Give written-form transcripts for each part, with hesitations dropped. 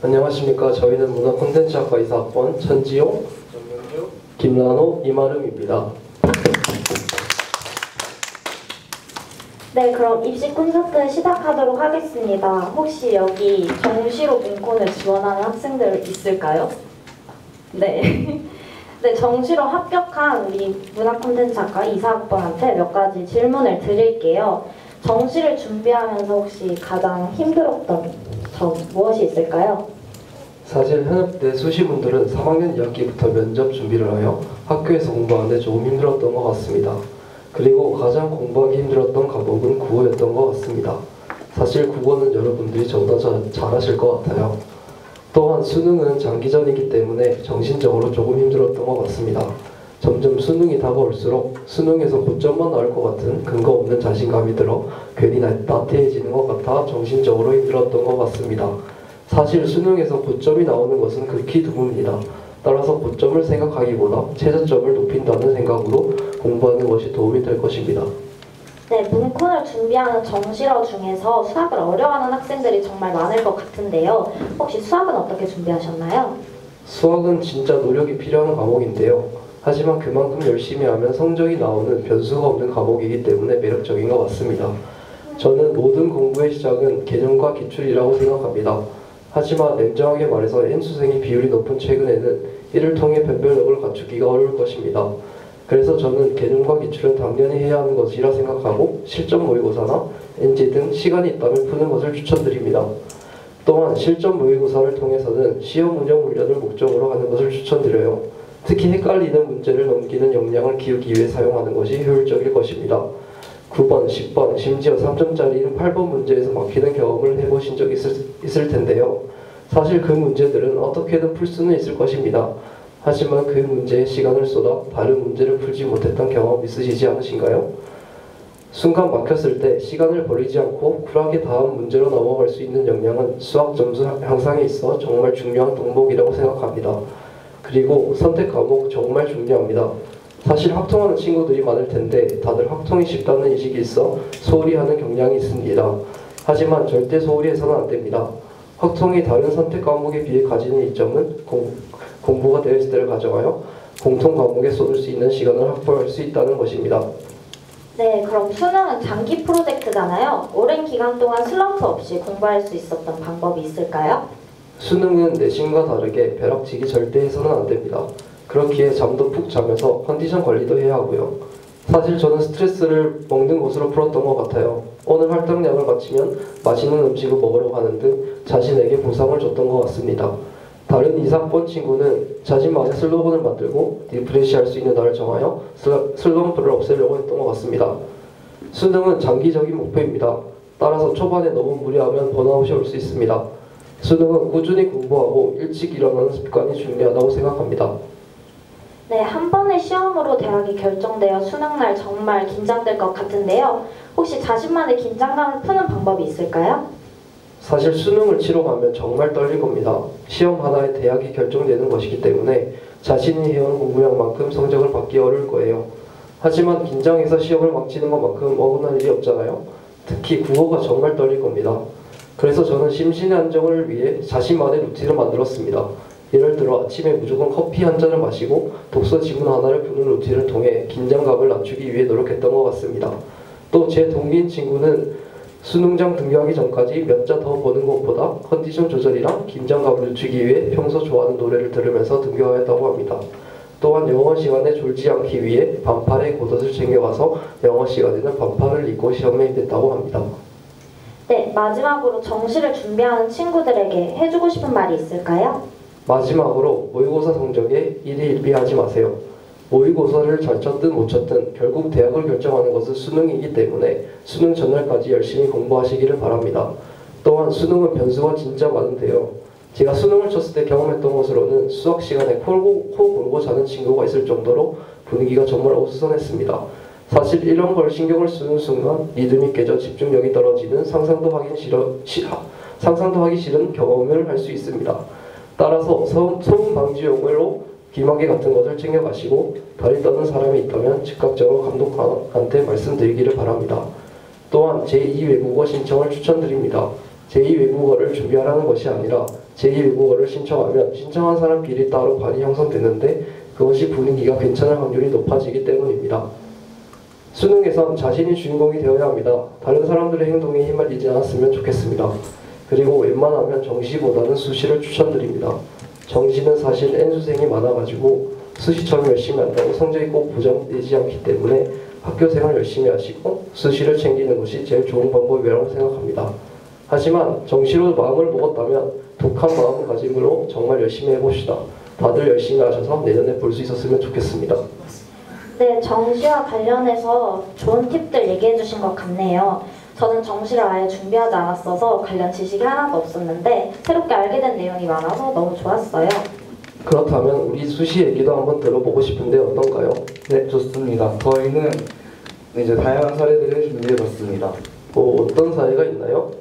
안녕하십니까. 저희는 문화콘텐츠학과 이사학번 천지용, 정명주, 김란호, 이마름입니다. 네, 그럼 입시 콘서트 시작하도록 하겠습니다. 혹시 여기 정시로 문콘을 지원하는 학생들 있을까요? 네. 네, 정시로 합격한 우리 문화콘텐츠학과 이사학번한테 몇 가지 질문을 드릴게요. 정시를 준비하면서 혹시 가장 힘들었던 점 무엇이 있을까요? 사실 현업대 수시분들은 3학년 2학기부터 면접 준비를 하여 학교에서 공부하는데 조금 힘들었던 것 같습니다. 그리고 가장 공부하기 힘들었던 과목은 국어였던 것 같습니다. 사실 국어는 여러분들이 저보다 잘하실 것 같아요. 또한 수능은 장기전이기 때문에 정신적으로 조금 힘들었던 것 같습니다. 점점 수능이 다가올수록 수능에서 고점만 나올 것 같은 근거 없는 자신감이 들어 괜히 나태해지는 것 같아 정신적으로 힘들었던 것 같습니다. 사실 수능에서 고점이 나오는 것은 극히 드뭅니다. 따라서 고점을 생각하기보다 최저점을 높인다는 생각으로 공부하는 것이 도움이 될 것입니다. 네, 문콘을 준비하는 정시러 중에서 수학을 어려워하는 학생들이 정말 많을 것 같은데요. 혹시 수학은 어떻게 준비하셨나요? 수학은 진짜 노력이 필요한 과목인데요. 하지만 그만큼 열심히 하면 성적이 나오는 변수가 없는 과목이기 때문에 매력적인 것 같습니다. 저는 모든 공부의 시작은 개념과 기출이라고 생각합니다. 하지만 냉정하게 말해서 N수생이 비율이 높은 최근에는 이를 통해 변별력을 갖추기가 어려울 것입니다. 그래서 저는 개념과 기출은 당연히 해야 하는 것이라 생각하고 실전 모의고사나 NG 등 시간이 있다면 푸는 것을 추천드립니다. 또한 실전 모의고사를 통해서는 시험 운영 훈련을 목적으로 하는 것을 추천드려요. 특히 헷갈리는 문제를 넘기는 역량을 키우기 위해 사용하는 것이 효율적일 것입니다. 9번, 10번, 심지어 3점짜리인 8번 문제에서 막히는 경험을 해보신 적 있을 텐데요. 사실 그 문제들은 어떻게든 풀 수는 있을 것입니다. 하지만 그 문제에 시간을 쏟아 다른 문제를 풀지 못했던 경험 있으시지 않으신가요? 순간 막혔을 때 시간을 버리지 않고 쿨하게 다음 문제로 넘어갈 수 있는 역량은 수학 점수 향상에 있어 정말 중요한 덕목이라고 생각합니다. 그리고 선택 과목 정말 중요합니다. 사실 확통하는 친구들이 많을 텐데 다들 확통이 쉽다는 인식이 있어 소홀히 하는 경향이 있습니다. 하지만 절대 소홀히 해서는 안 됩니다. 확통이 다른 선택 과목에 비해 가지는 이점은 공부가 되어 있을 때를 가정하여 공통 과목에 쏟을 수 있는 시간을 확보할 수 있다는 것입니다. 네, 그럼 수능은 장기 프로젝트잖아요. 오랜 기간 동안 슬럼프 없이 공부할 수 있었던 방법이 있을까요? 수능은 내신과 다르게 벼락치기 절대 해서는 안 됩니다. 그렇기에 잠도 푹 자면서 컨디션 관리도 해야 하고요. 사실 저는 스트레스를 먹는 것으로 풀었던 것 같아요. 오늘 활동량을 마치면 맛있는 음식을 먹으러 가는 등 자신에게 보상을 줬던 것 같습니다. 다른 이사학번 친구는 자신만의 슬로건을 만들고 리프레시할 수 있는 날을 정하여 슬럼프를 없애려고 했던 것 같습니다. 수능은 장기적인 목표입니다. 따라서 초반에 너무 무리하면 번아웃이 올 수 있습니다. 수능은 꾸준히 공부하고 일찍 일어나는 습관이 중요하다고 생각합니다. 네, 한 번의 시험으로 대학이 결정되어 수능날 정말 긴장될 것 같은데요. 혹시 자신만의 긴장감을 푸는 방법이 있을까요? 사실 수능을 치러 가면 정말 떨릴 겁니다. 시험 하나에 대학이 결정되는 것이기 때문에 자신이 해온 공부량만큼 성적을 받기 어려울 거예요. 하지만 긴장해서 시험을 망치는 것만큼 억울한 일이 없잖아요. 특히 국어가 정말 떨릴 겁니다. 그래서 저는 심신의 안정을 위해 자신만의 루틴을 만들었습니다. 예를 들어 아침에 무조건 커피 한 잔을 마시고 독서 지문 하나를 푸는 루틴을 통해 긴장감을 낮추기 위해 노력했던 것 같습니다. 또 제 동기인 친구는 수능장 등교하기 전까지 몇 자 더 보는 것보다 컨디션 조절이랑 긴장감을 늦추기 위해 평소 좋아하는 노래를 들으면서 등교하였다고 합니다. 또한 영어 시간에 졸지 않기 위해 반팔에 겉옷을 챙겨가서 영어 시간에는 반팔을 입고 시험에 임했다고 합니다. 네, 마지막으로 정시를 준비하는 친구들에게 해주고 싶은 말이 있을까요? 마지막으로 모의고사 성적에 일희일비하지 마세요. 모의고사를 잘 쳤든 못 쳤든 결국 대학을 결정하는 것은 수능이기 때문에 수능 전날까지 열심히 공부하시기를 바랍니다. 또한 수능은 변수가 진짜 많은데요. 제가 수능을 쳤을 때 경험했던 것으로는 수학 시간에 코 골고 자는 친구가 있을 정도로 분위기가 정말 어수선했습니다. 사실 이런 걸 신경을 쓰는 순간 리듬이 깨져 집중력이 떨어지는 상상도 하기 싫은 경험을 할 수 있습니다. 따라서 소음 방지용으로 귀마개 같은 것을 챙겨가시고 다리 떠는 사람이 있다면 즉각적으로 감독관한테 말씀드리기를 바랍니다. 또한 제2 외국어 신청을 추천드립니다. 제2 외국어를 준비하라는 것이 아니라 제2외국어를 신청하면 신청한 사람끼리 따로 반이 형성되는데 그것이 분위기가 괜찮을 확률이 높아지기 때문입니다. 수능에선 자신이 주인공이 되어야 합니다. 다른 사람들의 행동에 휘말리지 않았으면 좋겠습니다. 그리고 웬만하면 정시보다는 수시를 추천드립니다. 정시는 사실 N수생이 많아가지고 수시처럼 열심히 한다고 성적이 꼭 보장되지 않기 때문에 학교 생활 열심히 하시고 수시를 챙기는 것이 제일 좋은 방법이라고 생각합니다. 하지만 정시로 마음을 먹었다면 독한 마음가짐으로 정말 열심히 해봅시다. 다들 열심히 하셔서 내년에 볼 수 있었으면 좋겠습니다. 네, 정시와 관련해서 좋은 팁들 얘기해 주신 것 같네요. 저는 정시를 아예 준비하지 않았어서 관련 지식이 하나도 없었는데 새롭게 알게 된 내용이 많아서 너무 좋았어요. 그렇다면 우리 수시 얘기도 한번 들어보고 싶은데 어떤가요? 네, 좋습니다. 저희는 이제 다양한 사례들을 준비해봤습니다. 어떤 사례가 있나요?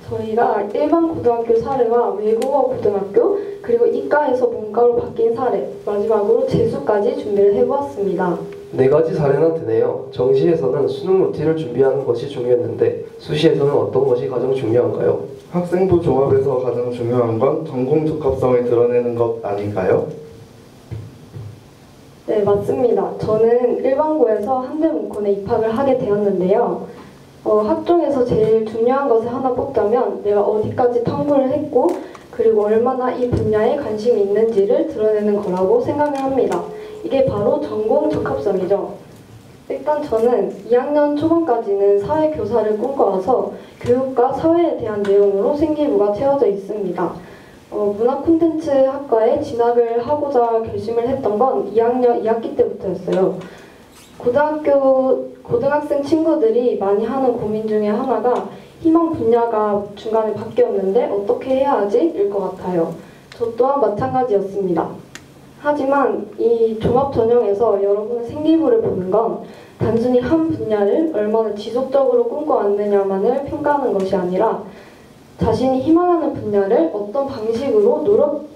저희가 일반 고등학교 사례와 외국어 고등학교, 그리고 이과에서 문과로 바뀐 사례, 마지막으로 재수까지 준비를 해보았습니다. 4가지 사례나 되네요. 정시에서는 수능 루틴을 준비하는 것이 중요했는데 수시에서는 어떤 것이 가장 중요한가요? 학생부 종합에서 가장 중요한 건 전공 적합성을 드러내는 것 아닐까요? 네, 맞습니다. 저는 일반고에서 한대문건에 입학을 하게 되었는데요. 학종에서 제일 중요한 것을 하나 뽑자면 내가 어디까지 탐구를 했고 그리고 얼마나 이 분야에 관심이 있는지를 드러내는 거라고 생각을 합니다. 이게 바로 전공 적합성이죠. 일단 저는 2학년 초반까지는 사회교사를 꿈꿔와서 교육과 사회에 대한 내용으로 생기부가 채워져 있습니다. 문화콘텐츠학과에 진학을 하고자 결심을 했던 건 2학년 2학기 때부터였어요. 고등학생 친구들이 많이 하는 고민 중에 하나가 희망 분야가 중간에 바뀌었는데 어떻게 해야 하지? 일 것 같아요. 저 또한 마찬가지였습니다. 하지만 이 종합 전형에서 여러분의 생기부를 보는 건 단순히 한 분야를 얼마나 지속적으로 꿈꿔왔느냐만을 평가하는 것이 아니라 자신이 희망하는 분야를 어떤 방식으로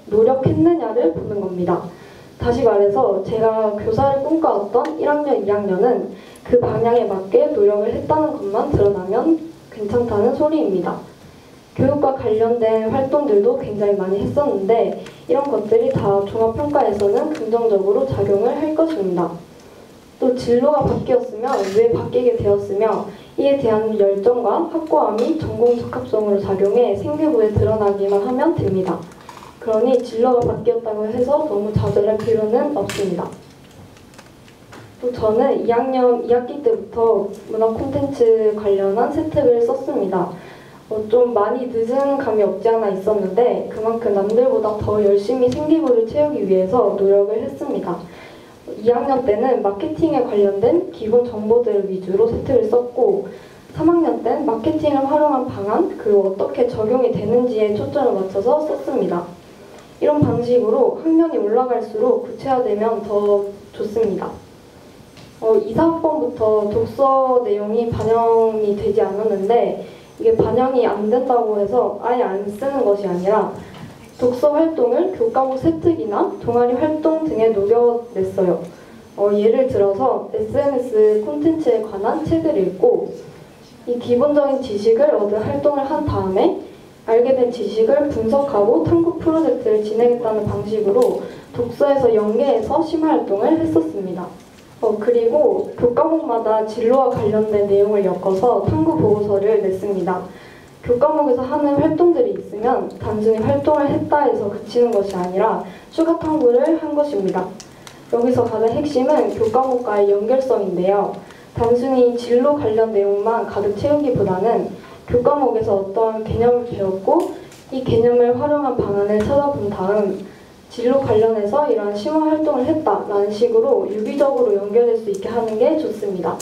노력했느냐를 보는 겁니다. 다시 말해서 제가 교사를 꿈꿔왔던 1학년, 2학년은 그 방향에 맞게 노력을 했다는 것만 드러나면 괜찮다는 소리입니다. 교육과 관련된 활동들도 굉장히 많이 했었는데 이런 것들이 다 종합평가에서는 긍정적으로 작용을 할 것입니다. 또 진로가 바뀌었으면 왜 바뀌게 되었으며 이에 대한 열정과 확고함이 전공 적합성으로 작용해 생기부에 드러나기만 하면 됩니다. 그러니 진로가 바뀌었다고 해서 너무 좌절할 필요는 없습니다. 또 저는 2학년 2학기 때부터 문화 콘텐츠 관련한 세특을 썼습니다. 좀 많이 늦은 감이 없지 않아 있었는데 그만큼 남들보다 더 열심히 생기부를 채우기 위해서 노력을 했습니다. 2학년 때는 마케팅에 관련된 기본 정보들을 위주로 세특을 썼고 3학년 때는 마케팅을 활용한 방안 그리고 어떻게 적용이 되는지에 초점을 맞춰서 썼습니다. 이런 방식으로 학년이 올라갈수록 구체화되면 더 좋습니다. 2, 4학번부터 독서 내용이 반영이 되지 않았는데 이게 반영이 안 된다고 해서 아예 안 쓰는 것이 아니라 독서 활동을 교과목 세특이나 동아리 활동 등에 녹여냈어요. 예를 들어서 SNS 콘텐츠에 관한 책을 읽고 이 기본적인 지식을 얻은 활동을 한 다음에 알게 된 지식을 분석하고 탐구 프로젝트를 진행했다는 방식으로 독서에서 연계해서 심화활동을 했었습니다. 그리고 교과목마다 진로와 관련된 내용을 엮어서 탐구 보고서를 냈습니다. 교과목에서 하는 활동들이 있으면 단순히 활동을 했다 해서 그치는 것이 아니라 추가 탐구를 한 것입니다. 여기서 가장 핵심은 교과목과의 연결성인데요. 단순히 진로 관련 내용만 가득 채우기보다는 교과목에서 어떤 개념을 배웠고 이 개념을 활용한 방안을 찾아본 다음 진로 관련해서 이러한 심화 활동을 했다라는 식으로 유기적으로 연결될 수 있게 하는 게 좋습니다.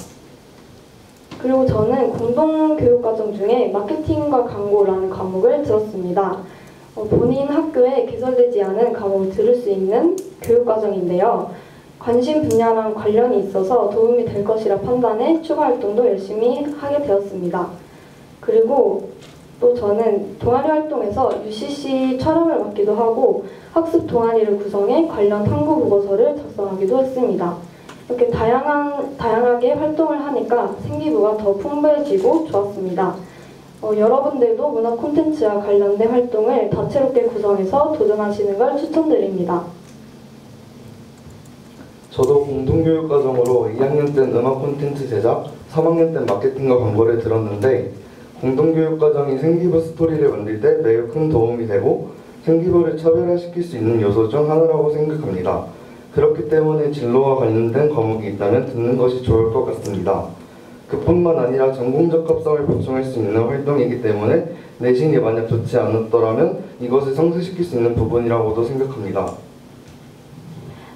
그리고 저는 공동교육과정 중에 마케팅과 광고라는 과목을 들었습니다. 본인 학교에 개설되지 않은 과목을 들을 수 있는 교육과정인데요. 관심 분야랑 관련이 있어서 도움이 될 것이라 판단해 추가 활동도 열심히 하게 되었습니다. 그리고 또 저는 동아리 활동에서 UCC 촬영을 맡기도 하고 학습 동아리를 구성해 관련 탐구 보고서를 작성하기도 했습니다. 이렇게 다양하게 활동을 하니까 생기부가 더 풍부해지고 좋았습니다. 여러분들도 문화 콘텐츠와 관련된 활동을 다채롭게 구성해서 도전하시는 걸 추천드립니다. 저도 공동교육과정으로 2학년 땐 음악 콘텐츠 제작, 3학년 땐 마케팅과 광고를 들었는데 공동교육과정이 생기부 스토리를 만들 때 매우 큰 도움이 되고 생기부를 차별화시킬 수 있는 요소 중 하나라고 생각합니다. 그렇기 때문에 진로와 관련된 과목이 있다면 듣는 것이 좋을 것 같습니다. 그뿐만 아니라 전공적 합성을 보충할 수 있는 활동이기 때문에 내신이 만약 좋지 않았더라면 이것을 상쇄시킬 수 있는 부분이라고도 생각합니다.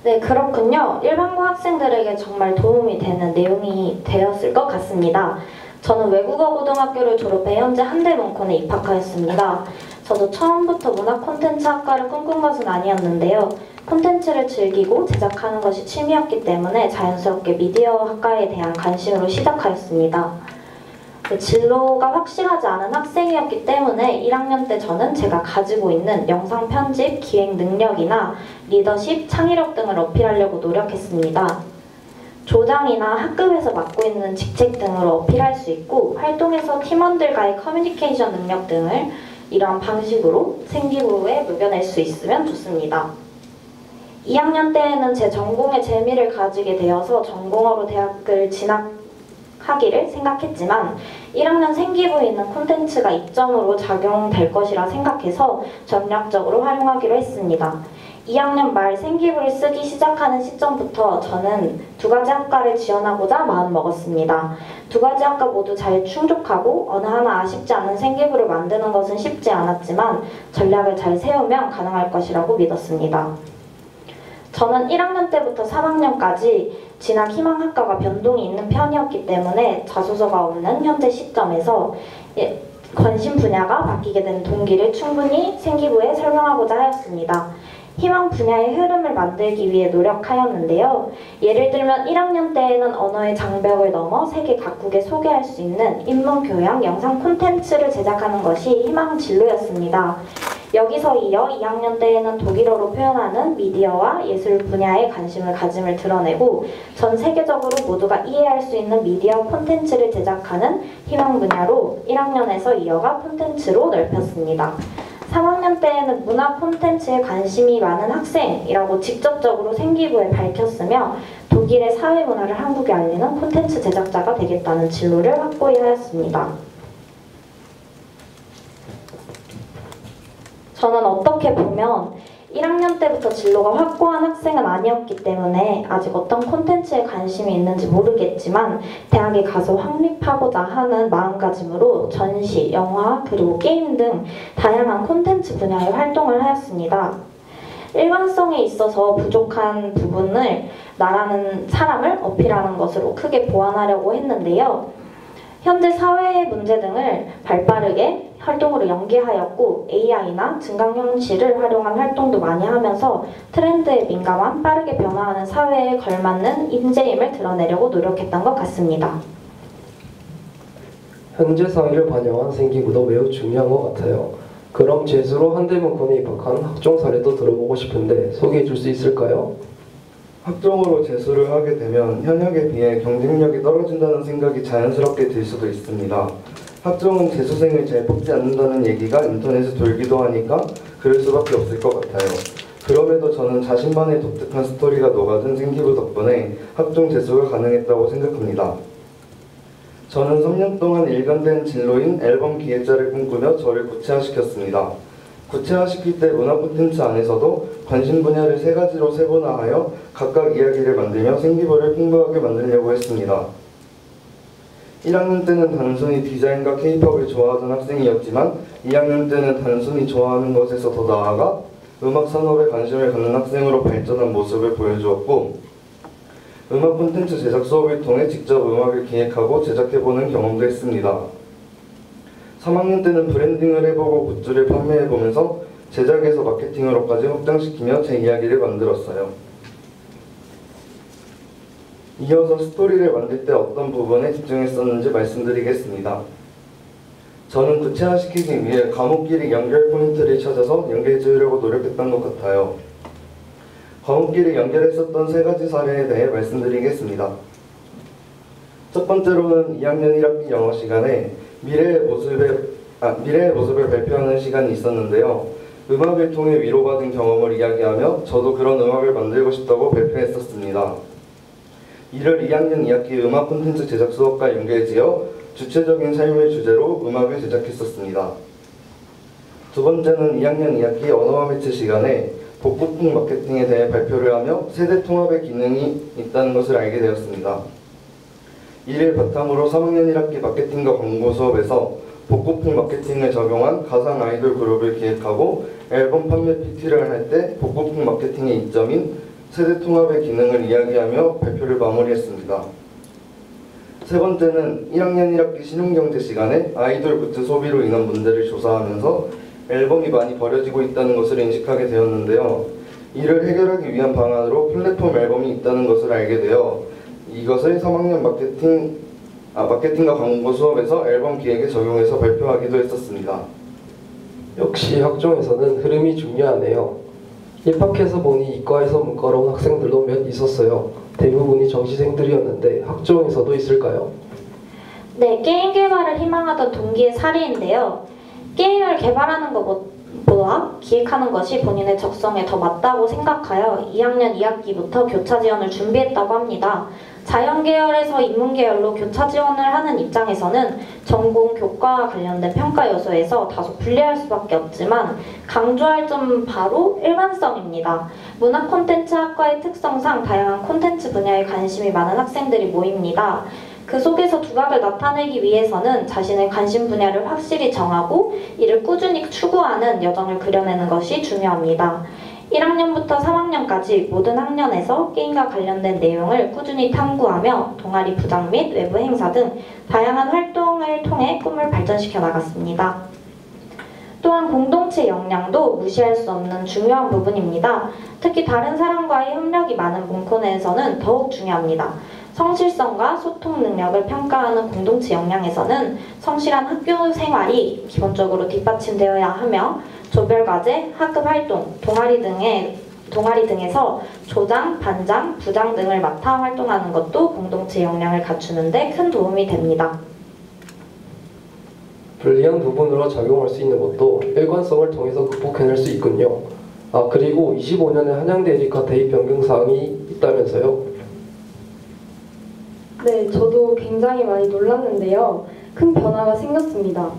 네, 그렇군요. 일반고 학생들에게 정말 도움이 되는 내용이 되었을 것 같습니다. 저는 외국어 고등학교를 졸업해 현재 한대문콘에 입학하였습니다. 저도 처음부터 문화 콘텐츠 학과를 꿈꾼 것은 아니었는데요. 콘텐츠를 즐기고 제작하는 것이 취미였기 때문에 자연스럽게 미디어 학과에 대한 관심으로 시작하였습니다. 진로가 확실하지 않은 학생이었기 때문에 1학년 때 저는 제가 가지고 있는 영상 편집, 기획 능력이나 리더십, 창의력 등을 어필하려고 노력했습니다. 조장이나 학급에서 맡고 있는 직책 등으로 어필할 수 있고 활동에서 팀원들과의 커뮤니케이션 능력 등을 이러한 방식으로 생기부에 녹여낼 수 있으면 좋습니다. 2학년 때에는 제 전공에 재미를 가지게 되어서 전공어로 대학을 진학하기를 생각했지만 1학년 생기부에 있는 콘텐츠가 이점으로 작용될 것이라 생각해서 전략적으로 활용하기로 했습니다. 2학년 말 생기부를 쓰기 시작하는 시점부터 저는 두 가지 학과를 지원하고자 마음먹었습니다. 두 가지 학과 모두 잘 충족하고 어느 하나 아쉽지 않은 생기부를 만드는 것은 쉽지 않았지만 전략을 잘 세우면 가능할 것이라고 믿었습니다. 저는 1학년 때부터 3학년까지 진학 희망학과가 변동이 있는 편이었기 때문에 자소서가 없는 현재 시점에서 관심 분야가 바뀌게 된 동기를 충분히 생기부에 설명하고자 하였습니다. 희망 분야의 흐름을 만들기 위해 노력하였는데요. 예를 들면 1학년 때에는 언어의 장벽을 넘어 세계 각국에 소개할 수 있는 인문교양 영상 콘텐츠를 제작하는 것이 희망 진로였습니다. 여기서 이어 2학년 때에는 독일어로 표현하는 미디어와 예술 분야에 관심을 가짐을 드러내고 전 세계적으로 모두가 이해할 수 있는 미디어 콘텐츠를 제작하는 희망 분야로 1학년에서 이어가 콘텐츠로 넓혔습니다. 3학년 때에는 문화 콘텐츠에 관심이 많은 학생이라고 직접적으로 생기부에 밝혔으며 독일의 사회 문화를 한국에 알리는 콘텐츠 제작자가 되겠다는 진로를 확고히 하였습니다. 저는 어떻게 보면 1학년 때부터 진로가 확고한 학생은 아니었기 때문에 아직 어떤 콘텐츠에 관심이 있는지 모르겠지만 대학에 가서 확립하고자 하는 마음가짐으로 전시, 영화, 그리고 게임 등 다양한 콘텐츠 분야의 활동을 하였습니다. 일관성에 있어서 부족한 부분을 나라는 사람을 어필하는 것으로 크게 보완하려고 했는데요. 현재 사회의 문제 등을 발빠르게 활동으로 연계하였고 AI나 증강현실을 활용한 활동도 많이 하면서 트렌드에 민감한 빠르게 변화하는 사회에 걸맞는 인재임을 드러내려고 노력했던 것 같습니다. 현재 사회를 반영한 생기부도 매우 중요한 것 같아요. 그럼 재수로 한대문콘에 입학한 학종 사례도 들어보고 싶은데 소개해 줄 수 있을까요? 학종으로 재수를 하게 되면 현역에 비해 경쟁력이 떨어진다는 생각이 자연스럽게 들 수도 있습니다. 학종은 재수생을 잘 뽑지 않는다는 얘기가 인터넷에 돌기도 하니까 그럴 수밖에 없을 것 같아요. 그럼에도 저는 자신만의 독특한 스토리가 녹아든 생기부 덕분에 학종 재수가 가능했다고 생각합니다. 저는 3년 동안 일관된 진로인 앨범 기획자를 꿈꾸며 저를 구체화시켰습니다. 구체화시킬 때 문화 콘텐츠 안에서도 관심 분야를 3가지로 세분화하여 각각 이야기를 만들며 생기부를 풍부하게 만들려고 했습니다. 1학년 때는 단순히 디자인과 K-팝을 좋아하던 학생이었지만 2학년 때는 단순히 좋아하는 것에서 더 나아가 음악 산업에 관심을 갖는 학생으로 발전한 모습을 보여주었고 음악 콘텐츠 제작 수업을 통해 직접 음악을 기획하고 제작해보는 경험도 했습니다. 3학년 때는 브랜딩을 해보고 굿즈를 판매해보면서 제작에서 마케팅으로까지 확장시키며 제 이야기를 만들었어요. 이어서 스토리를 만들 때 어떤 부분에 집중했었는지 말씀드리겠습니다. 저는 구체화시키기 위해 과목끼리 연결 포인트를 찾아서 연결해주려고 노력했던 것 같아요. 과목끼리 연결했었던 3가지 사례에 대해 말씀드리겠습니다. 첫 번째로는 2학년 1학기 영어 시간에 미래의 모습에 미래의 모습을 발표하는 시간이 있었는데요. 음악을 통해 위로받은 경험을 이야기하며 저도 그런 음악을 만들고 싶다고 발표했었습니다. 이를 2학년 2학기 음악 콘텐츠 제작 수업과 연결지어 주체적인 삶을 주제로 음악을 제작했었습니다. 두 번째는 2학년 2학기 언어와 매체 시간에 복고풍 마케팅에 대해 발표를 하며 세대 통합의 기능이 있다는 것을 알게 되었습니다. 이를 바탕으로 3학년 1학기 마케팅과 광고 수업에서 복고풍 마케팅을 적용한 가상 아이돌 그룹을 기획하고 앨범 판매 PT를 할 때 복고풍 마케팅의 이점인 세대 통합의 기능을 이야기하며 발표를 마무리했습니다. 세 번째는 1학년 1학기 신용경제 시간에 아이돌 굿즈 소비로 인한 문제를 조사하면서 앨범이 많이 버려지고 있다는 것을 인식하게 되었는데요. 이를 해결하기 위한 방안으로 플랫폼 앨범이 있다는 것을 알게 되어 이것을 3학년 마케팅과 광고 수업에서 앨범 기획에 적용해서 발표하기도 했었습니다. 역시 학종에서는 흐름이 중요하네요. 입학해서 보니 이과에서 문과로 온 학생들도 몇 있었어요. 대부분이 정시생들이었는데 학종에서도 있을까요? 네, 게임 개발을 희망하던 동기의 사례인데요. 게임을 개발하는 것보다 기획하는 것이 본인의 적성에 더 맞다고 생각하여 2학년 2학기부터 교차 지원을 준비했다고 합니다. 자연계열에서 인문계열로 교차 지원을 하는 입장에서는 전공 교과와 관련된 평가 요소에서 다소 불리할 수밖에 없지만 강조할 점 바로 일관성입니다. 문화 콘텐츠 학과의 특성상 다양한 콘텐츠 분야에 관심이 많은 학생들이 모입니다. 그 속에서 두각을 나타내기 위해서는 자신의 관심 분야를 확실히 정하고 이를 꾸준히 추구하는 여정을 그려내는 것이 중요합니다. 1학년부터 3학년까지 모든 학년에서 게임과 관련된 내용을 꾸준히 탐구하며 동아리 부장 및 외부 행사 등 다양한 활동을 통해 꿈을 발전시켜 나갔습니다. 또한 공동체 역량도 무시할 수 없는 중요한 부분입니다. 특히 다른 사람과의 협력이 많은 문코너에서는 더욱 중요합니다. 성실성과 소통 능력을 평가하는 공동체 역량에서는 성실한 학교 생활이 기본적으로 뒷받침되어야 하며 조별과제, 학급 활동, 동아리 등에서 조장, 반장, 부장 등을 맡아 활동하는 것도 공동체 역량을 갖추는 데 큰 도움이 됩니다. 불리한 부분으로 작용할 수 있는 것도 일관성을 통해서 극복해낼 수 있군요. 그리고 25년에 한양대리과 대입 변경 사항이 있다면서요? 네, 저도 굉장히 많이 놀랐는데요. 큰 변화가 생겼습니다.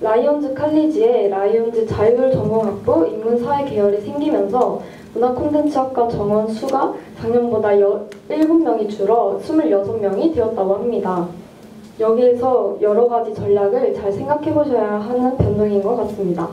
라이온즈 칼리지에 라이온즈 자율전공학부 인문사회 계열이 생기면서 문화콘텐츠학과 정원 수가 작년보다 17명이 줄어 26명이 되었다고 합니다. 여기에서 여러 가지 전략을 잘 생각해 보셔야 하는 변동인 것 같습니다.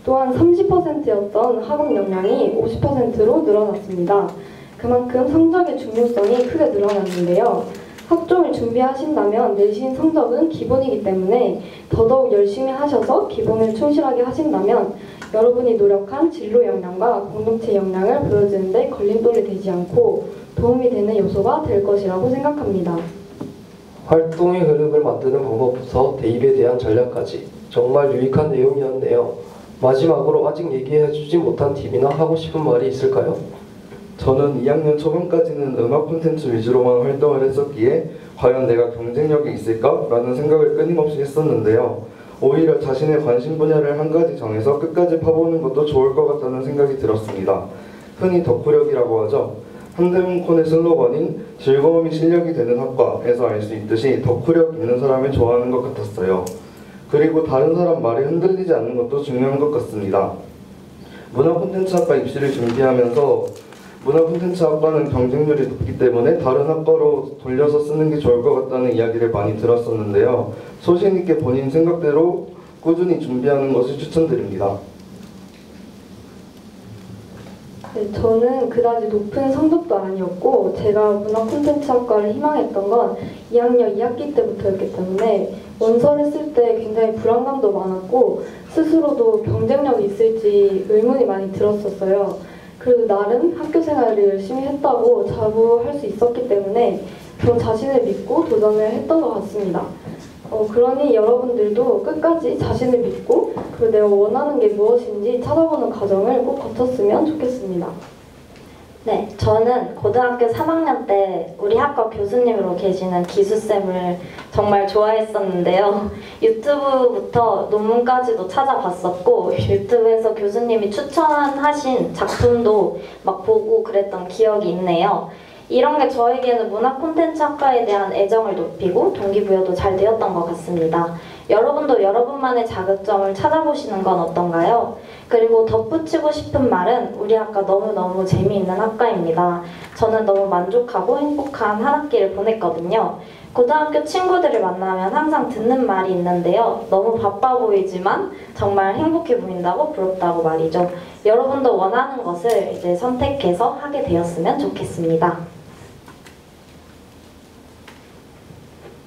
또한 30%였던 학업 역량이 50%로 늘어났습니다. 그만큼 성적의 중요성이 크게 늘어났는데요. 학종을 준비하신다면 내신 성적은 기본이기 때문에 더더욱 열심히 하셔서 기본을 충실하게 하신다면 여러분이 노력한 진로 역량과 공동체 역량을 보여주는 데 걸림돌이 되지 않고 도움이 되는 요소가 될 것이라고 생각합니다. 활동의 흐름을 만드는 방법부터 대입에 대한 전략까지 정말 유익한 내용이었네요. 마지막으로 아직 얘기해주지 못한 팁이나 하고 싶은 말이 있을까요? 저는 2학년 초반까지는 음악 콘텐츠 위주로만 활동을 했었기에 과연 내가 경쟁력이 있을까? 라는 생각을 끊임없이 했었는데요. 오히려 자신의 관심 분야를 한 가지 정해서 끝까지 파보는 것도 좋을 것 같다는 생각이 들었습니다. 흔히 덕후력이라고 하죠. 한대문콘의 슬로건인 즐거움이 실력이 되는 학과에서 알 수 있듯이 덕후력 있는 사람을 좋아하는 것 같았어요. 그리고 다른 사람 말에 흔들리지 않는 것도 중요한 것 같습니다. 문화콘텐츠학과 입시를 준비하면서 문화콘텐츠학과는 경쟁률이 높기 때문에 다른 학과로 돌려서 쓰는 게 좋을 것 같다는 이야기를 많이 들었었는데요. 소신 있게 본인 생각대로 꾸준히 준비하는 것을 추천드립니다. 네, 저는 그다지 높은 성적도 아니었고 제가 문화콘텐츠학과를 희망했던 건 2학년 2학기 때부터였기 때문에 원서를 쓸 때 굉장히 불안감도 많았고 스스로도 경쟁력이 있을지 의문이 많이 들었었어요. 그리고 나름 학교 생활을 열심히 했다고 자부할 수 있었기 때문에 저 자신을 믿고 도전을 했던 것 같습니다. 그러니 여러분들도 끝까지 자신을 믿고 그리고 내가 원하는 게 무엇인지 찾아보는 과정을 꼭 거쳤으면 좋겠습니다. 네, 저는 고등학교 3학년 때 우리 학과 교수님으로 계시는 기수쌤을 정말 좋아했었는데요. 유튜브부터 논문까지도 찾아봤었고 유튜브에서 교수님이 추천하신 작품도 막 보고 그랬던 기억이 있네요. 이런 게 저에게는 문화 콘텐츠 학과에 대한 애정을 높이고 동기부여도 잘 되었던 것 같습니다. 여러분도 여러분만의 자극점을 찾아보시는 건 어떤가요? 그리고 덧붙이고 싶은 말은 우리 학과 너무너무 재미있는 학과입니다. 저는 너무 만족하고 행복한 한 학기를 보냈거든요. 고등학교 친구들을 만나면 항상 듣는 말이 있는데요. 너무 바빠 보이지만 정말 행복해 보인다고 부럽다고 말이죠. 여러분도 원하는 것을 이제 선택해서 하게 되었으면 좋겠습니다.